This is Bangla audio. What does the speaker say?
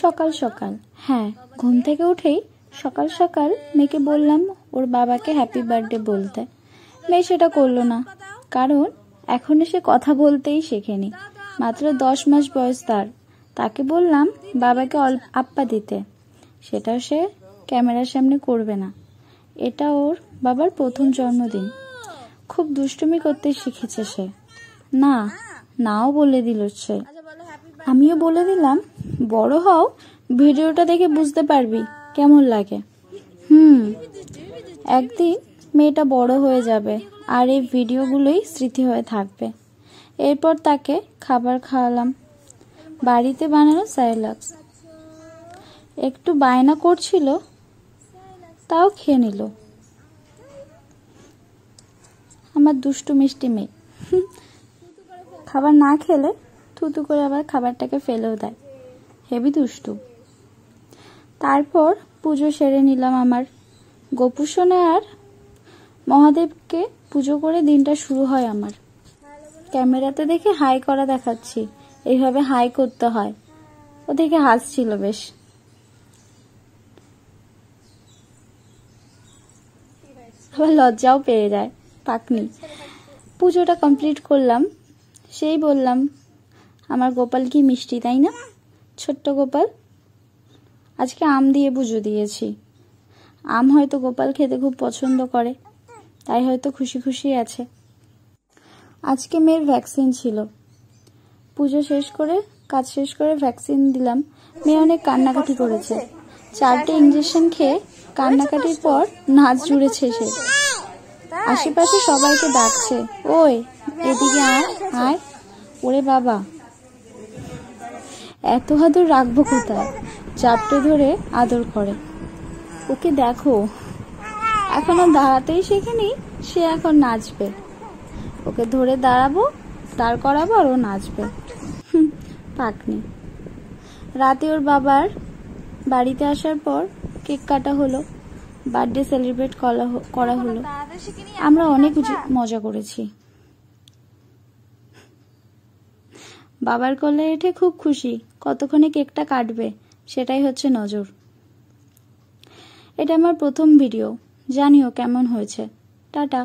সকাল সকাল, হ্যাঁ, ঘুম থেকে উঠেই সকাল সকাল মেয়েকে বললাম ওর বাবাকে হ্যাপি বার্থডে বলতে। মেয়ে সেটা করলো না, কারণ এখনো সে কথা বলতেই শেখেনি। মাত্র 10 মাস বয়স তার। তাকে বললাম বাবাকে আপ্পা দিতে, সেটাও সে ক্যামেরার সামনে করবে না। এটা ওর বাবার প্রথম জন্মদিন। খুব দুষ্টুমি করতে শিখেছে সে। না, নাও বলে দিল সে। আমিও বলে দিলাম বড় হও, ভিডিওটা দেখে বুঝতে পারবি কেমন লাগে। একদিন মেয়েটা বড় হয়ে যাবে আর এই ভিডিওগুলোই স্মৃতি হয়ে থাকবে। এরপর তাকে খাবার খাওয়ালাম, বাড়িতে বানানো স্যালাক্স। একটু বায়না করছিল, তাও খেয়ে নিল। আমার দুষ্টু মিষ্টি মেয়ে। খাবার না খেলে থুতু করে আবার খাবারটাকে ফেলেও দেয়। হেবি দুষ্টু। তারপর পুজো সেরে নিলাম। আমার গোপু সোনা আর মহাদেবকে পুজো করে দিনটা শুরু হয় আমার। ক্যামেরাতে দেখে হাই করা দেখাচ্ছি, এইভাবে হাই করতে হয়। ও দেখে হাসছিল বেশ। আবার লজ্জাও পেয়ে যায়, পাকনি। পুজোটা কমপ্লিট করলাম, সেই বললাম আমার গোপাল কি মিষ্টি, তাই না? ছোট্ট গোপাল। আজকে আম দিয়ে পুজো দিয়েছি। আম হয়তো গোপাল খেতে খুব পছন্দ করে, তাই হয়তো খুশি খুশি আছে। আজকে মেয়ের ভ্যাকসিন ছিল। পুজো শেষ করে, কাজ শেষ করে ভ্যাকসিন দিলাম। মেয়ে অনেক কান্নাকাটি করেছে। 4টে ইঞ্জেকশন খেয়ে কান্নাকাটির পর নাচ জুড়েছে সে। আশেপাশে সবাইকে ডাকছে, ওই এদিকে আয় আয়। ওরে বাবা, এত আদর রাখবো কোথায়? চাপটে ধরে আদর করে। ওকে দেখো, এখনো দাঁড়াতেই শেখেনি, সে এখন নাচবে। ওকে ধরে দাঁড় করাবো আর ও নাচবে। পাকনি। রাতে ওর বাবার বাড়িতে আসার পর কেক কাটা হলো, বার্থডে সেলিব্রেট করা হলো। আমরা অনেক মজা করেছি। বাবার কোলে উঠে খুব খুশি, কতক্ষণে কেকটা কাটবে সেটাই হচ্ছে নজর। এটা আমার প্রথম ভিডিও, জানিও কেমন হয়েছে। টাটা।